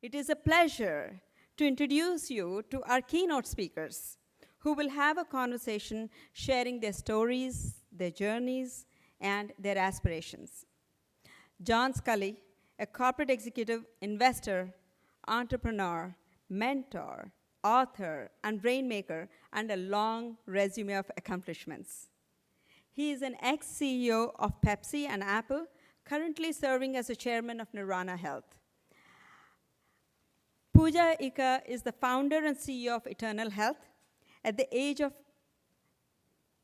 It is a pleasure to introduce you to our keynote speakers, who will have a conversation sharing their stories, their journeys, and their aspirations. John Scully, a corporate executive, investor, entrepreneur, mentor, author, and rainmaker, and a long resume of accomplishments. He is an ex-CEO of Pepsi and Apple, currently serving as the chairman of Nirvana Health. Pooja Ika is the founder and CEO of Eternal Health. At the age of,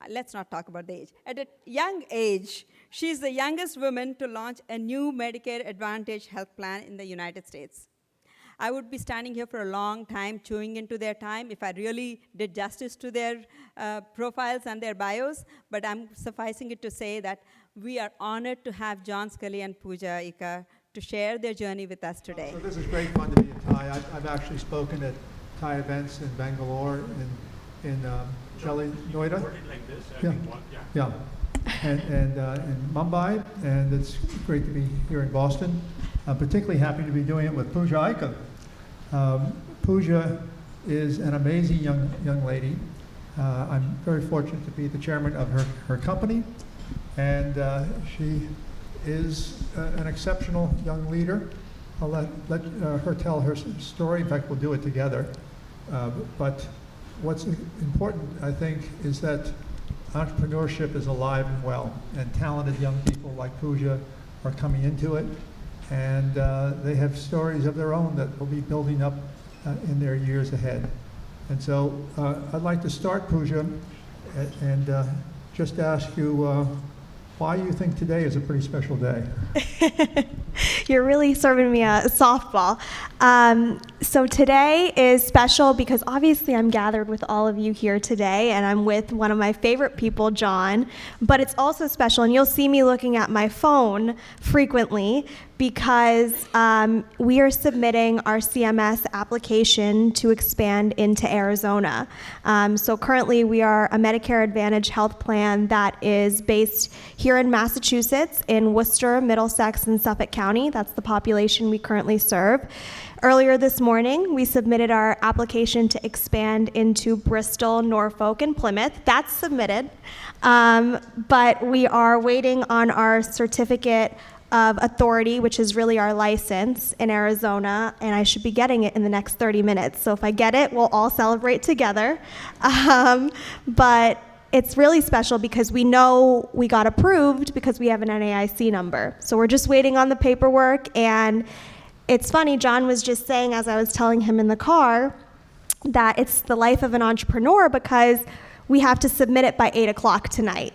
let's not talk about the age. At a young age, she's the youngest woman to launch a new Medicare Advantage health plan in the United States. I would be standing here for a long time, chewing into their time if I really did justice to their profiles and their bios, but I'm sufficing it to say that we are honored to have John Scully and Pooja Ika to share their journey with us today. So this is great fun to be in Thai. I've actually spoken at Thai events in Bangalore, in Delhi, Noida. Like this, yeah. And in Mumbai, and it's great to be here in Boston. I'm particularly happy to be doing it with Pooja Ika. Pooja is an amazing young lady. I'm very fortunate to be the chairman of her company, and she is an exceptional young leader. I'll let her tell her story. In fact, we'll do it together. But what's important, I think, is that entrepreneurship is alive and well, and talented young people like Pooja are coming into it, and they have stories of their own that will be building up in their years ahead. And so I'd like to start, Pooja, and just ask you why you think today is a pretty special day. You're really serving me a softball. So today is special because obviously I'm gathered with all of you here today, and I'm with one of my favorite people, John, but it's also special, and you'll see me looking at my phone frequently because we are submitting our CMS application to expand into Arizona. So currently we are a Medicare Advantage health plan that is based here in Massachusetts, in Worcester, Middlesex, and Suffolk County. That's the population we currently serve. Earlier this morning, we submitted our application to expand into Bristol, Norfolk, and Plymouth. That's submitted, but we are waiting on our certificate of authority, which is really our license in Arizona, and I should be getting it in the next 30 minutes. So if I get it, we'll all celebrate together. But it's really special because we know we got approved because we have an NAIC number. So we're just waiting on the paperwork, and it's funny, John was just saying, as I was telling him in the car, that it's the life of an entrepreneur because we have to submit it by 8 o'clock tonight.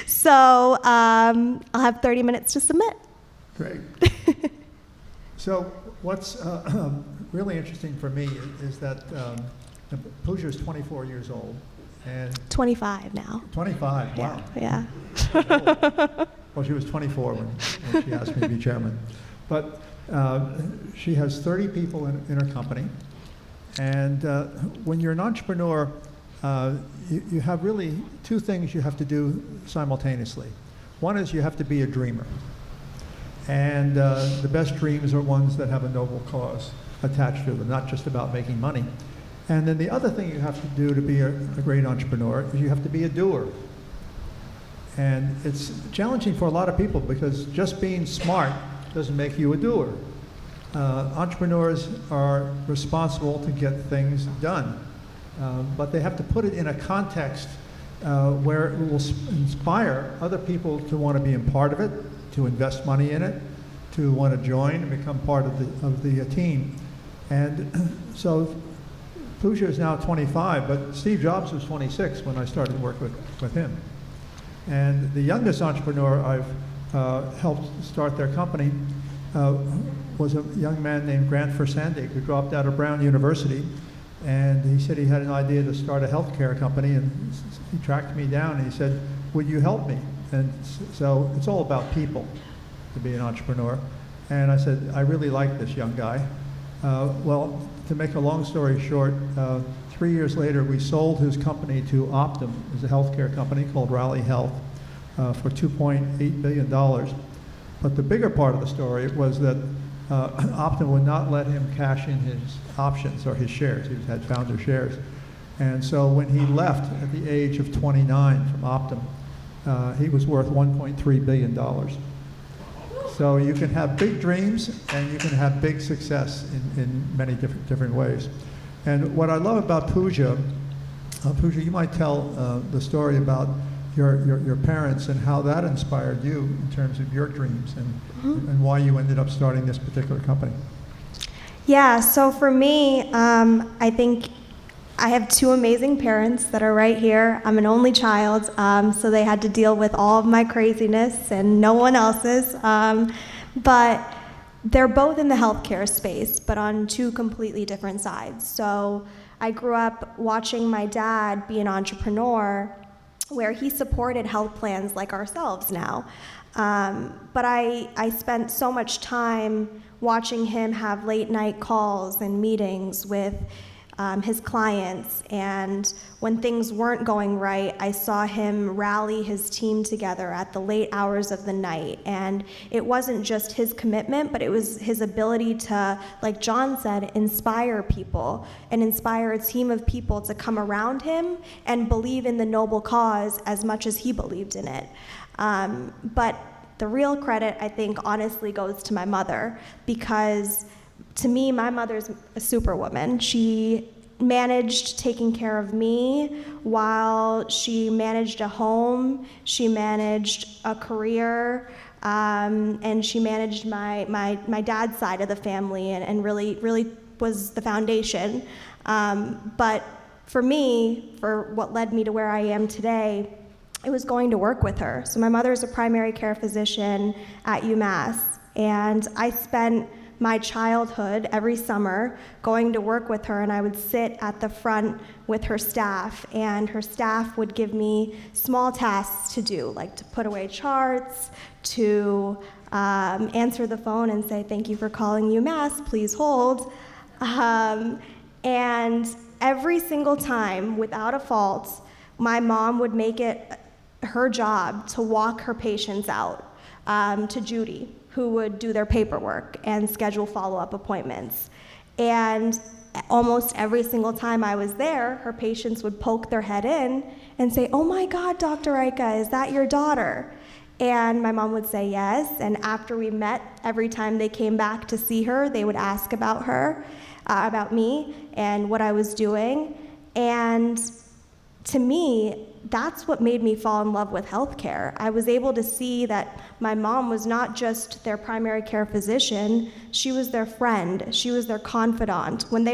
So I'll have 30 minutes to submit. Great. So what's really interesting for me is that Pooja is 24 years old. And 25 now. 25, wow. Yeah. Well, she was 24 when she asked me to be chairman. But she has 30 people in her company. And when you're an entrepreneur, you have really two things you have to do simultaneously. One is you have to be a dreamer. And the best dreams are ones that have a noble cause attached to them, not just about making money. And then the other thing you have to do to be a great entrepreneur is you have to be a doer. And it's challenging for a lot of people because just being smart doesn't make you a doer. Entrepreneurs are responsible to get things done, but they have to put it in a context where it will inspire other people to want to be a part of it, to invest money in it, to want to join and become part of the team. And so Pooja is now 25, but Steve Jobs was 26 when I started work with him. And the youngest entrepreneur I've helped start their company was a young man named Grant Versandig, who dropped out of Brown University. And he said he had an idea to start a healthcare company, and he tracked me down and he said, would you help me? And so it's all about people to be an entrepreneur. And I said, I really like this young guy. Well, to make a long story short, 3 years later, we sold his company to Optum, it's a healthcare company called Raleigh Health, for $2.8 billion. But the bigger part of the story was that Optum would not let him cash in his options or his shares. He had founder shares. And so when he left at the age of 29 from Optum, he was worth $1.3 billion. So you can have big dreams and you can have big success in many different ways. And what I love about Pooja, Pooja, you might tell the story about your parents and how that inspired you in terms of your dreams and why you ended up starting this particular company. Yeah, so for me, I think I have two amazing parents that are right here. I'm an only child, so they had to deal with all of my craziness and no one else's. But they're both in the healthcare space, but on two completely different sides. So I grew up watching my dad be an entrepreneur where he supported health plans like ourselves now. But I spent so much time watching him have late night calls and meetings with his clients, and when things weren't going right, I saw him rally his team together at the late hours of the night. And it wasn't just his commitment, but it was his ability to, like John said, inspire people and inspire a team of people to come around him and believe in the noble cause as much as he believed in it. But the real credit, I think, honestly goes to my mother, because to me, my mother's a superwoman. She managed taking care of me while she managed a home, she managed a career, and she managed my dad's side of the family, and really was the foundation. But for me, for what led me to where I am today, it was going to work with her. So my mother's a primary care physician at UMass, and I spent my childhood every summer going to work with her, and I would sit at the front with her staff, and her staff would give me small tasks to do, like to put away charts, to answer the phone and say, "Thank you for calling UMass, please hold." And every single time, without a fault, my mom would make it her job to walk her patients out to Judy, who would do their paperwork and schedule follow-up appointments. And almost every single time I was there, her patients would poke their head in and say, "Oh my God, Dr. Aika, is that your daughter?" And my mom would say yes, and after we met, every time they came back to see her, they would ask about her, about me, and what I was doing. And to me, that's what made me fall in love with healthcare. I was able to see that my mom was not just their primary care physician, she was their friend, she was their confidant. When they